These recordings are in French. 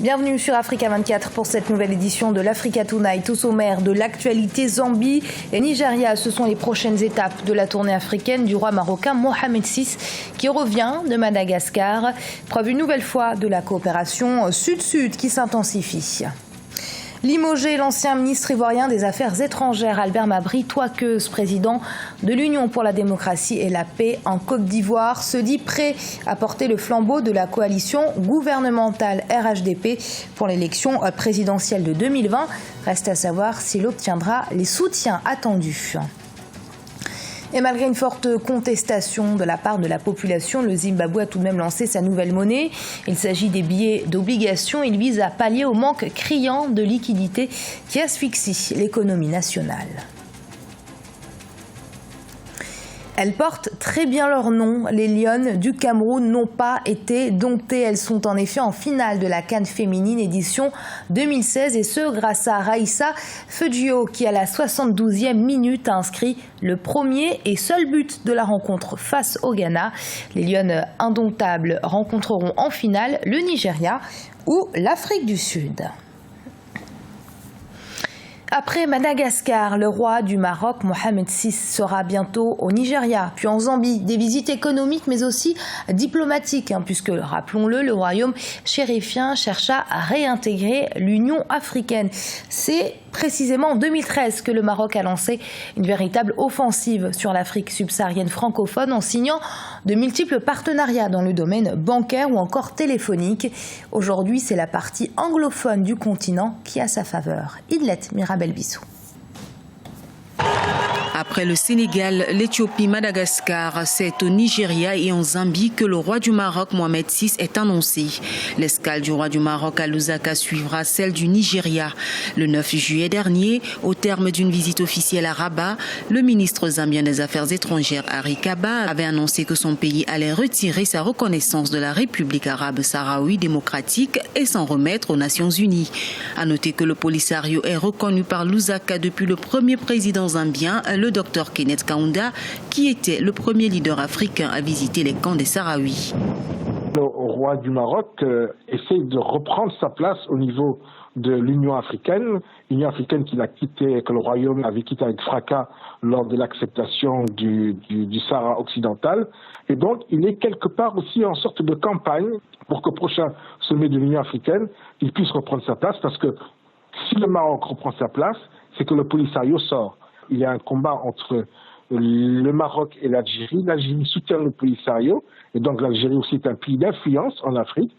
Bienvenue sur Africa 24 pour cette nouvelle édition de l'Africa Tonight. Au sommaire de l'actualité, Zambie et Nigeria, ce sont les prochaines étapes de la tournée africaine du roi marocain Mohamed VI qui revient de Madagascar. Preuve une nouvelle fois de la coopération sud-sud qui s'intensifie. Limogé, l'ancien ministre ivoirien des Affaires étrangères Albert Mabry Touakeuse, président de l'Union pour la démocratie et la paix en Côte d'Ivoire, se dit prêt à porter le flambeau de la coalition gouvernementale RHDP pour l'élection présidentielle de 2020. Reste à savoir s'il obtiendra les soutiens attendus. Et malgré une forte contestation de la part de la population, le Zimbabwe a tout de même lancé sa nouvelle monnaie. Il s'agit des billets d'obligation. Il vise à pallier au manque criant de liquidités qui asphyxie l'économie nationale. Elles portent très bien leur nom. Les Lionnes du Cameroun n'ont pas été domptées. Elles sont en effet en finale de la CAN féminine édition 2016 et ce grâce à Raissa Feudio qui à la 72e minute a inscrit le premier et seul but de la rencontre face au Ghana. Les Lionnes indomptables rencontreront en finale le Nigeria ou l'Afrique du Sud. Après Madagascar, le roi du Maroc, Mohamed VI, sera bientôt au Nigeria, puis en Zambie. Des visites économiques mais aussi diplomatiques, puisque, rappelons-le, le royaume chérifien cherche à réintégrer l'Union africaine. C'est précisément en 2013 que le Maroc a lancé une véritable offensive sur l'Afrique subsaharienne francophone en signant de multiples partenariats dans le domaine bancaire ou encore téléphonique. Aujourd'hui, c'est la partie anglophone du continent qui a sa faveur. Idlet Mirabel-Bissou. Après le Sénégal, l'Éthiopie, Madagascar, c'est au Nigeria et en Zambie que le roi du Maroc, Mohamed VI, est annoncé. L'escale du roi du Maroc à Lusaka suivra celle du Nigeria. Le 9 juillet dernier, au terme d'une visite officielle à Rabat, le ministre zambien des Affaires étrangères, Ari Kaba, avait annoncé que son pays allait retirer sa reconnaissance de la République arabe sahraoui démocratique et s'en remettre aux Nations unies. À noter que le Polisario est reconnu par Lusaka depuis le premier président zambien, le docteur Kenneth Kaunda, qui était le premier leader africain à visiter les camps des Sahraouis. Le roi du Maroc essaie de reprendre sa place au niveau de l'Union africaine. L'Union africaine que le royaume avait quitté avec fracas lors de l'acceptation du Sahara occidental. Et donc, il est quelque part aussi en sorte de campagne pour qu'au prochain sommet de l'Union africaine, il puisse reprendre sa place, parce que si le Maroc reprend sa place, c'est que le Polisario sort. Il y a un combat entre le Maroc et l'Algérie. L'Algérie soutient le Polisario et donc l'Algérie aussi est un pays d'influence en Afrique.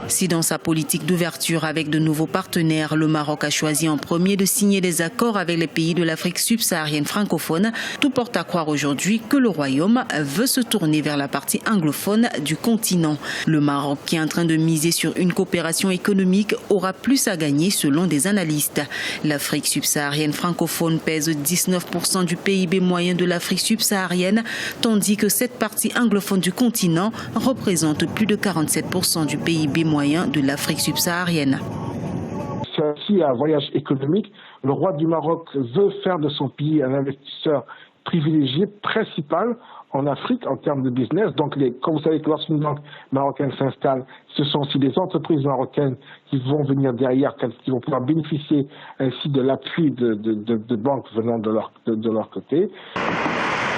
Si dans sa politique d'ouverture avec de nouveaux partenaires, le Maroc a choisi en premier de signer des accords avec les pays de l'Afrique subsaharienne francophone, tout porte à croire aujourd'hui que le royaume veut se tourner vers la partie anglophone du continent. Le Maroc, qui est en train de miser sur une coopération économique, aura plus à gagner selon des analystes. L'Afrique subsaharienne francophone pèse 19% du PIB moyen de l'Afrique subsaharienne, tandis que cette partie anglophone du continent représente plus de 47% du PIB moyen de l'Afrique subsaharienne. C'est aussi un voyage économique. Le roi du Maroc veut faire de son pays un investisseur privilégié principal en Afrique en termes de business. Donc, comme vous savez que lorsqu'une banque marocaine s'installe, ce sont aussi des entreprises marocaines qui vont venir derrière, qui vont pouvoir bénéficier ainsi de l'appui de banques venant de leur côté.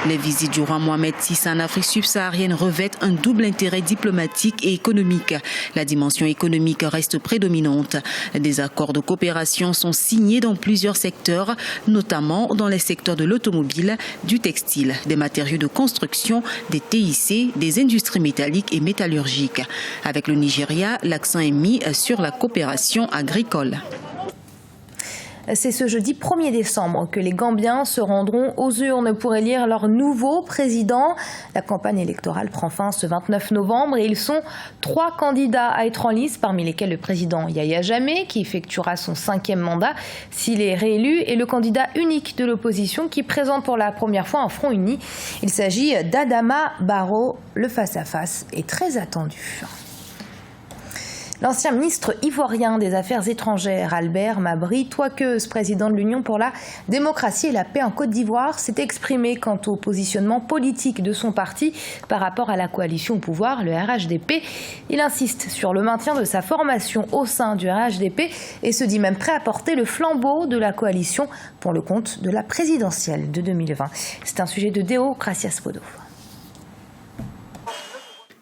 Les visites du roi Mohamed VI en Afrique subsaharienne revêtent un double intérêt diplomatique et économique. La dimension économique reste prédominante. Des accords de coopération sont signés dans plusieurs secteurs, notamment dans les secteurs de l'automobile, du textile, des matériaux de construction, des TIC, des industries métalliques et métallurgiques. Avec le Nigeria, l'accent est mis sur la coopération agricole. C'est ce jeudi 1er décembre que les Gambiens se rendront aux urnes pour élire leur nouveau président. La campagne électorale prend fin ce 29 novembre et ils sont 3 candidats à être en lice, parmi lesquels le président Yahya Jammeh, qui effectuera son 5e mandat s'il est réélu, et le candidat unique de l'opposition qui présente pour la première fois un front uni. Il s'agit d'Adama Barrow. Le face-à-face est très attendu. L'ancien ministre ivoirien des Affaires étrangères, Albert Mabry Touakeuse, président de l'Union pour la démocratie et la paix en Côte d'Ivoire, s'est exprimé quant au positionnement politique de son parti par rapport à la coalition au pouvoir, le RHDP. Il insiste sur le maintien de sa formation au sein du RHDP et se dit même prêt à porter le flambeau de la coalition pour le compte de la présidentielle de 2020. C'est un sujet de Déo Gracias Podo.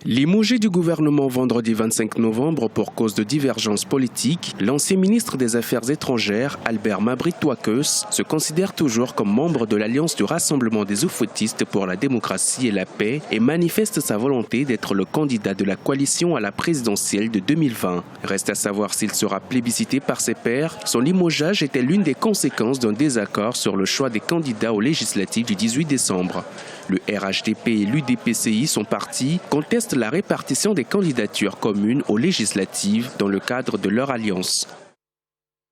Limogé du gouvernement vendredi 25 novembre pour cause de divergences politiques, l'ancien ministre des Affaires étrangères, Albert Mabry Touakeuse, se considère toujours comme membre de l'Alliance du Rassemblement des Oufoutistes pour la démocratie et la paix et manifeste sa volonté d'être le candidat de la coalition à la présidentielle de 2020. Reste à savoir s'il sera plébiscité par ses pairs. Son limogeage était l'une des conséquences d'un désaccord sur le choix des candidats aux législatives du 18 décembre. Le RHDP et l'UDPCI, son parti, contestent la répartition des candidatures communes aux législatives dans le cadre de leur alliance.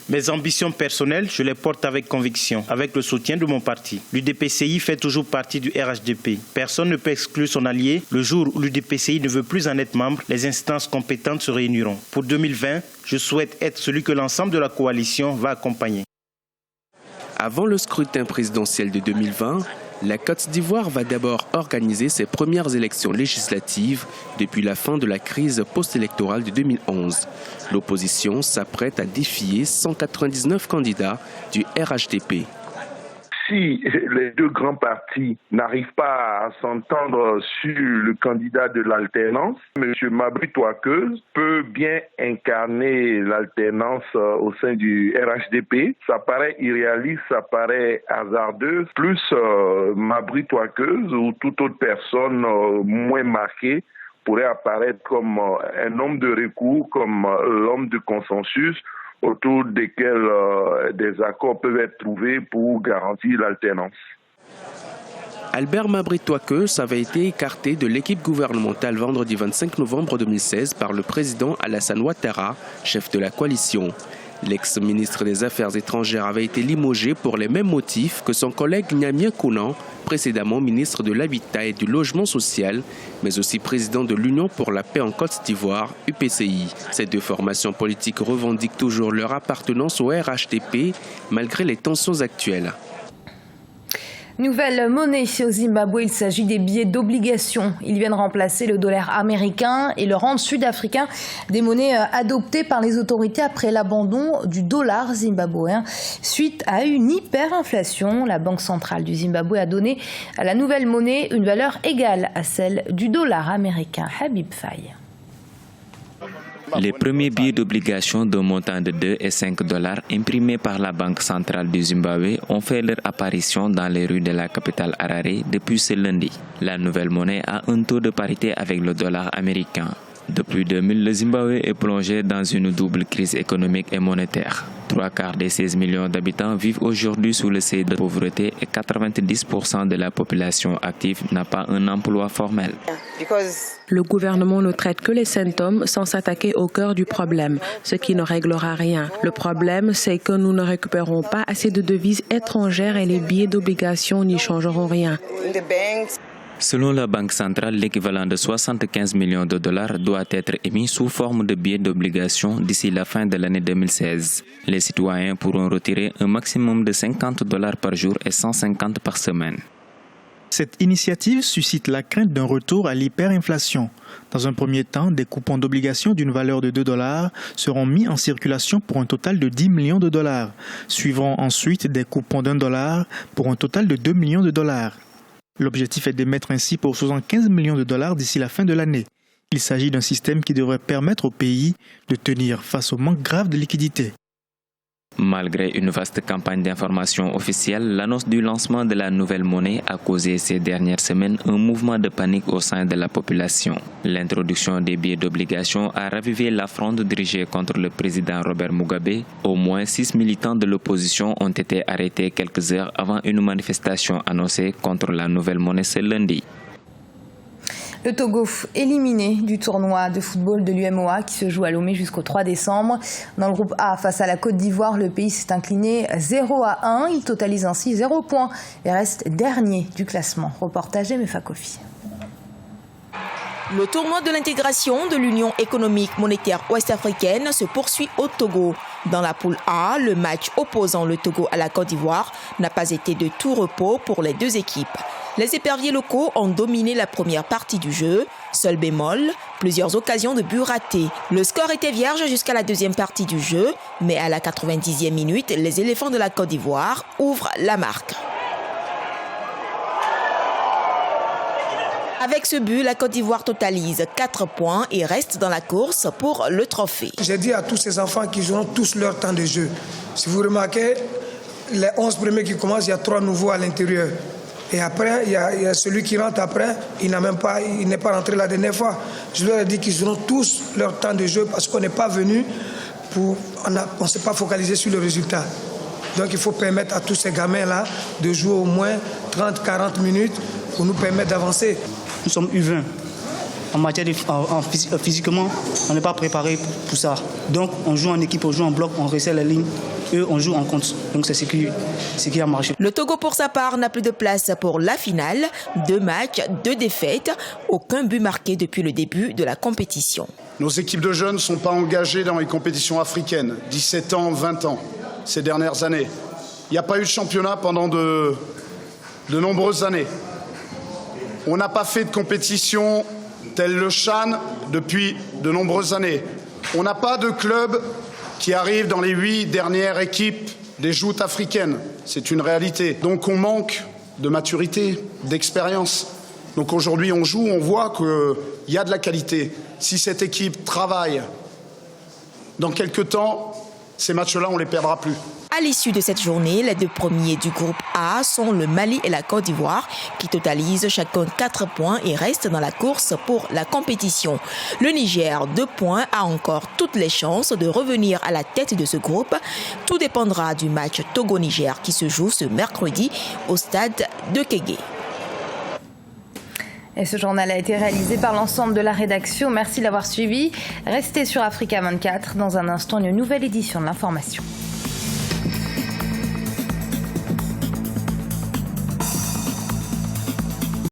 Mes ambitions personnelles, je les porte avec conviction, avec le soutien de mon parti. L'UDPCI fait toujours partie du RHDP. Personne ne peut exclure son allié. Le jour où l'UDPCI ne veut plus en être membre, les instances compétentes se réuniront. Pour 2020, je souhaite être celui que l'ensemble de la coalition va accompagner. Avant le scrutin présidentiel de 2020, la Côte d'Ivoire va d'abord organiser ses premières élections législatives depuis la fin de la crise post-électorale de 2011. L'opposition s'apprête à défier 199 candidats du RHDP. Si les deux grands partis n'arrivent pas à s'entendre sur le candidat de l'alternance, M. Mabry Touakeuse peut bien incarner l'alternance au sein du RHDP. Ça paraît irréaliste, ça paraît hasardeux. Plus Mabry Touakeuse ou toute autre personne moins marquée pourrait apparaître comme un homme de recours, comme l'homme de consensus, autour desquels des accords peuvent être trouvés pour garantir l'alternance. Albert Mabry Touakeuse avait été écarté de l'équipe gouvernementale vendredi 25 novembre 2016 par le président Alassane Ouattara, chef de la coalition. L'ex-ministre des Affaires étrangères avait été limogé pour les mêmes motifs que son collègue Gnamien Kounan, précédemment ministre de l'Habitat et du Logement social, mais aussi président de l'Union pour la paix en Côte d'Ivoire, UPCI. Ces deux formations politiques revendiquent toujours leur appartenance au RHDP, malgré les tensions actuelles. Nouvelle monnaie au Zimbabwe, il s'agit des billets d'obligation. Ils viennent remplacer le dollar américain et le rand sud-africain, des monnaies adoptées par les autorités après l'abandon du dollar zimbabwéen. Suite à une hyperinflation, la Banque centrale du Zimbabwe a donné à la nouvelle monnaie une valeur égale à celle du dollar américain. Habib Faye. Les premiers billets d'obligation d'un montant de 2 et 5 dollars imprimés par la Banque centrale du Zimbabwe ont fait leur apparition dans les rues de la capitale Harare depuis ce lundi. La nouvelle monnaie a un taux de parité avec le dollar américain. Depuis 2000, le Zimbabwe est plongé dans une double crise économique et monétaire. 3/4 des 16 millions d'habitants vivent aujourd'hui sous le seuil de pauvreté et 90% de la population active n'a pas un emploi formel. Le gouvernement ne traite que les symptômes sans s'attaquer au cœur du problème, ce qui ne réglera rien. Le problème, c'est que nous ne récupérons pas assez de devises étrangères et les billets d'obligation n'y changeront rien. Selon la Banque centrale, l'équivalent de 75 millions de dollars doit être émis sous forme de billets d'obligation d'ici la fin de l'année 2016. Les citoyens pourront retirer un maximum de 50 dollars par jour et 150 par semaine. Cette initiative suscite la crainte d'un retour à l'hyperinflation. Dans un premier temps, des coupons d'obligation d'une valeur de 2 dollars seront mis en circulation pour un total de 10 millions de dollars. Suivront ensuite des coupons d'1 dollar pour un total de 2 millions de dollars. L'objectif est d'émettre ainsi pour 75 millions de dollars d'ici la fin de l'année. Il s'agit d'un système qui devrait permettre au pays de tenir face au manque grave de liquidités. Malgré une vaste campagne d'information officielle, l'annonce du lancement de la nouvelle monnaie a causé ces dernières semaines un mouvement de panique au sein de la population. L'introduction des billets d'obligation a ravivé la fronde dirigée contre le président Robert Mugabe. Au moins 6 militants de l'opposition ont été arrêtés quelques heures avant une manifestation annoncée contre la nouvelle monnaie ce lundi. Le Togo éliminé du tournoi de football de l'UMOA qui se joue à Lomé jusqu'au 3 décembre. Dans le groupe A, face à la Côte d'Ivoire, le pays s'est incliné 0-1. Il totalise ainsi 0 points et reste dernier du classement. Reportage Mefa Kofi. Le tournoi de l'intégration de l'Union économique monétaire ouest-africaine se poursuit au Togo. Dans la poule A, le match opposant le Togo à la Côte d'Ivoire n'a pas été de tout repos pour les deux équipes. Les éperviers locaux ont dominé la première partie du jeu. Seul bémol, plusieurs occasions de but ratées. Le score était vierge jusqu'à la deuxième partie du jeu, mais à la 90e minute, les éléphants de la Côte d'Ivoire ouvrent la marque. Avec ce but, la Côte d'Ivoire totalise 4 points et reste dans la course pour le trophée. J'ai dit à tous ces enfants qu'ils auront tous leur temps de jeu. Si vous remarquez, les 11 premiers qui commencent, il y a 3 nouveaux à l'intérieur. Et après, il y a celui qui rentre après, il n'est pas rentré la dernière fois. Je leur ai dit qu'ils auront tous leur temps de jeu parce qu'on n'est pas venu on ne s'est pas focalisé sur le résultat. Donc il faut permettre à tous ces gamins-là de jouer au moins 30-40 minutes pour nous permettre d'avancer. Nous sommes U20. En matière physiquement, on n'est pas préparé pour ça. Donc on joue en équipe, on joue en bloc, on resserre les lignes. Eux, on joue en contre. Donc c'est ce qui a marché. Le Togo, pour sa part, n'a plus de place pour la finale. 2 matchs, 2 défaites. Aucun but marqué depuis le début de la compétition. Nos équipes de jeunes ne sont pas engagées dans les compétitions africaines. 17 ans, 20 ans, ces dernières années. Il n'y a pas eu de championnat pendant de nombreuses années. On n'a pas fait de compétition telle le CHAN depuis de nombreuses années. On n'a pas de club qui arrive dans les 8 dernières équipes des joutes africaines. C'est une réalité. Donc on manque de maturité, d'expérience. Donc aujourd'hui on joue, on voit qu'il y a de la qualité. Si cette équipe travaille, dans quelques temps, ces matchs-là, on ne les perdra plus. À l'issue de cette journée, les 2 premiers du groupe A sont le Mali et la Côte d'Ivoire qui totalisent chacun 4 points et restent dans la course pour la compétition. Le Niger, 2 points, a encore toutes les chances de revenir à la tête de ce groupe. Tout dépendra du match Togo-Niger qui se joue ce mercredi au stade de Kégué. Et ce journal a été réalisé par l'ensemble de la rédaction. Merci de l'avoir suivi. Restez sur Africa 24. Dans un instant, une nouvelle édition de l'information.